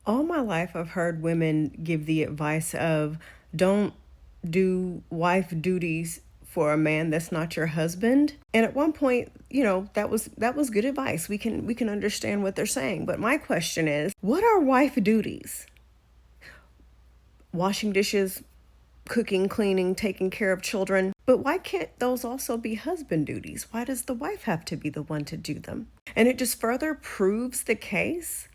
All my life, I've heard women give the advice of don't do wife duties for a man that's not your husband. And at one point, that was good advice. We can understand what they're saying. But my question is, what are wife duties? Washing dishes, cooking, cleaning, taking care of children. But why can't those also be husband duties? Why does the wife have to be the one to do them? And it just further proves the case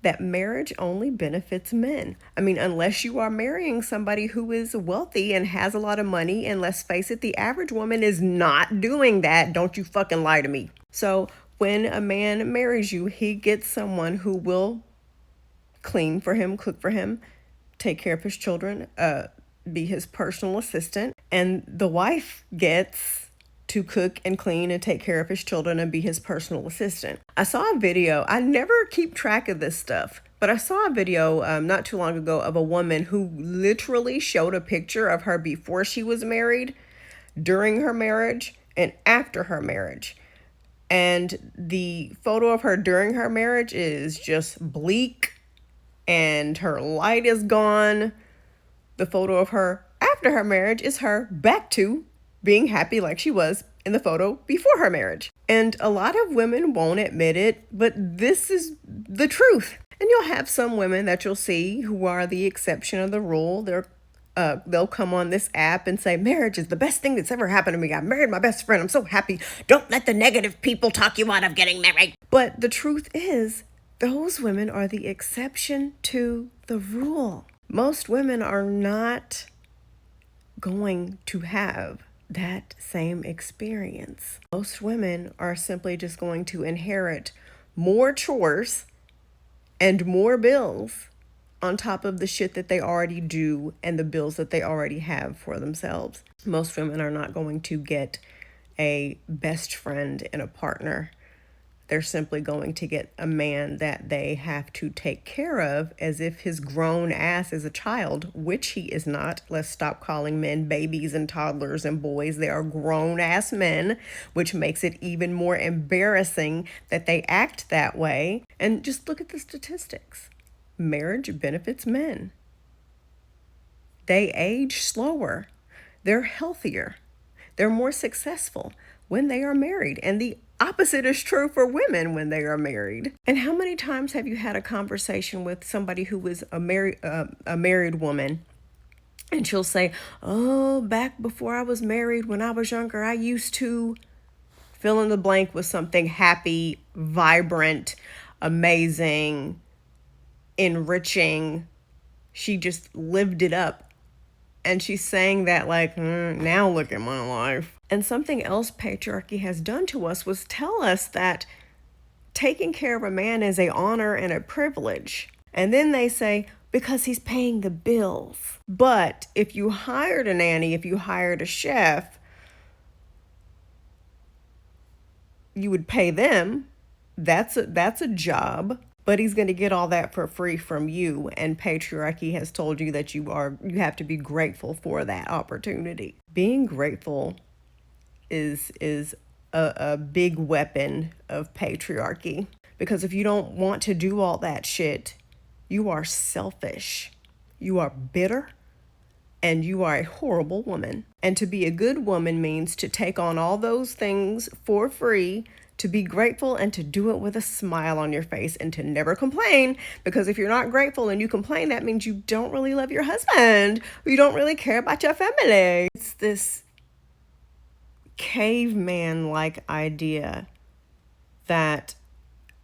that marriage only benefits men. I mean, unless you are marrying somebody who is wealthy and has a lot of money, and let's face it, the average woman is not doing that. Don't you fucking lie to me. So when a man marries you, he gets someone who will clean for him, cook for him, take care of his children, be his personal assistant, and the wife gets to cook and clean and take care of his children and be his personal assistant. I saw a video. I never keep track of this stuff, but I saw a video not too long ago of a woman who literally showed a picture of her before she was married, during her marriage, and after her marriage. And the photo of her during her marriage is just bleak and her light is gone. The photo of her after her marriage is her back to being happy like she was in the photo before her marriage. And a lot of women won't admit it, but this is the truth. And you'll have some women that you'll see who are the exception of the rule. They'll come on this app and say, marriage is the best thing that's ever happened to me. I married my best friend. I'm so happy. Don't let the negative people talk you out of getting married. But the truth is, those women are the exception to the rule. Most women are not going to have that same experience. Most women are simply just going to inherit more chores and more bills on top of the shit that they already do and the bills that they already have for themselves. Most women are not going to get a best friend and a partner. They're simply going to get a man that they have to take care of as if his grown ass is a child, which he is not. Let's stop calling men babies and toddlers and boys. They are grown ass men, which makes it even more embarrassing that they act that way. And just look at the statistics. Marriage benefits men. They age slower. They're healthier. They're more successful when they are married. And the opposite is true for women when they are married. And how many times have you had a conversation with somebody who was a married woman, and she'll say, oh, back before I was married, when I was younger, I used to fill in the blank with something happy, vibrant, amazing, enriching. She just lived it up. And she's saying that like, now look at my life. And something else patriarchy has done to us was tell us that taking care of a man is an honor and a privilege. And then they say, because he's paying the bills. But if you hired a nanny, if you hired a chef, you would pay them. That's a job. But he's going to get all that for free from you. And patriarchy has told you that you have to be grateful for that opportunity. Being grateful is a big weapon of patriarchy. Because if you don't want to do all that shit, you are selfish. You are bitter. And you are a horrible woman. And to be a good woman means to take on all those things for free, to be grateful, and to do it with a smile on your face, and to never complain. Because if you're not grateful and you complain, that means you don't really love your husband, or you don't really care about your family. It's this caveman-like idea that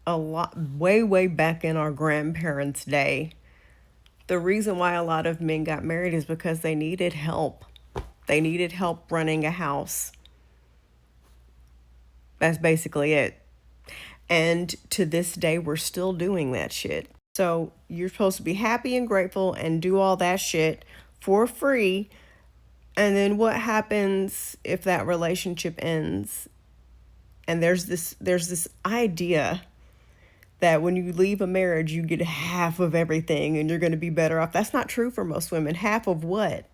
way back in our grandparents' day, the reason why a lot of men got married is because they needed help. They needed help running a house. That's basically it. And to this day, we're still doing that shit. So you're supposed to be happy and grateful and do all that shit for free. And then what happens if that relationship ends? And there's this idea that when you leave a marriage, you get half of everything and you're going to be better off. That's not true for most women. Half of what?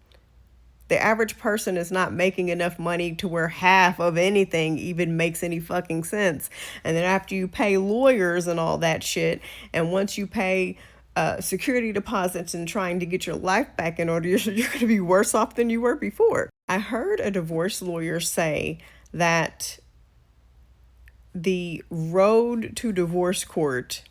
The average person is not making enough money to where half of anything even makes any fucking sense. And then after you pay lawyers and all that shit, and once you pay security deposits and trying to get your life back in order, you're going to be worse off than you were before. I heard a divorce lawyer say that the road to divorce court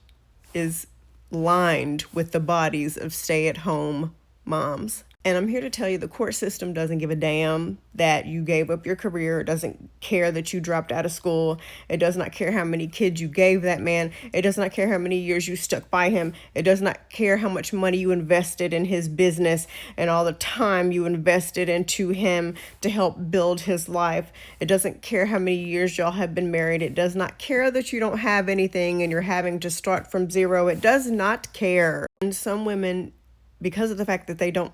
is lined with the bodies of stay-at-home moms. And I'm here to tell you the court system doesn't give a damn that you gave up your career. It doesn't care that you dropped out of school. It does not care how many kids you gave that man. It does not care how many years you stuck by him. It does not care how much money you invested in his business and all the time you invested into him to help build his life. It doesn't care how many years y'all have been married. It does not care that you don't have anything and you're having to start from zero. It does not care. And some women, because of the fact that they don't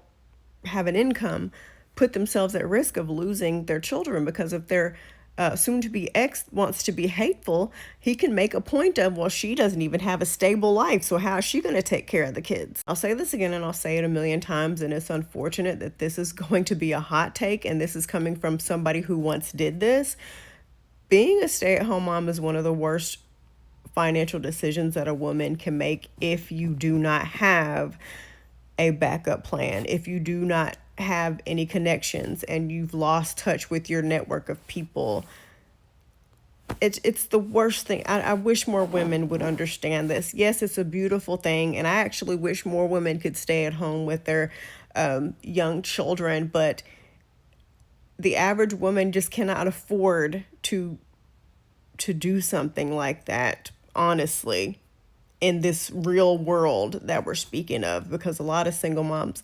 have an income, put themselves at risk of losing their children, because if their soon-to-be ex wants to be hateful, he can make a point of, well, she doesn't even have a stable life, so how is she going to take care of the kids? I'll say this again and I'll say it a million times, and it's unfortunate that this is going to be a hot take, and this is coming from somebody who once did this. Being a stay-at-home mom is one of the worst financial decisions that a woman can make if you do not have a backup plan, if you do not have any connections and you've lost touch with your network of people. It's the worst thing. I wish more women would understand this. Yes, it's a beautiful thing, and I actually wish more women could stay at home with their young children, but the average woman just cannot afford to do something like that, honestly, in this real world that we're speaking of, because a lot of single moms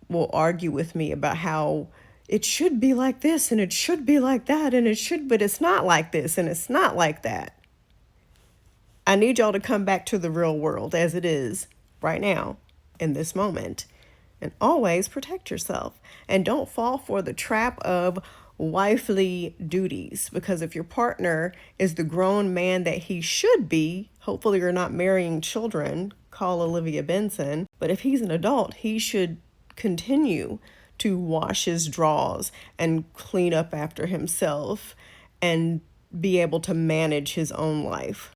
will argue with me about how it should be like this and it should be like that and it should, but it's not like this and it's not like that. I need y'all to come back to the real world as it is right now in this moment, and always protect yourself and don't fall for the trap of wifely duties, because if your partner is the grown man that he should be, hopefully you're not marrying children, call Olivia Benson, but if he's an adult, he should continue to wash his drawers and clean up after himself and be able to manage his own life.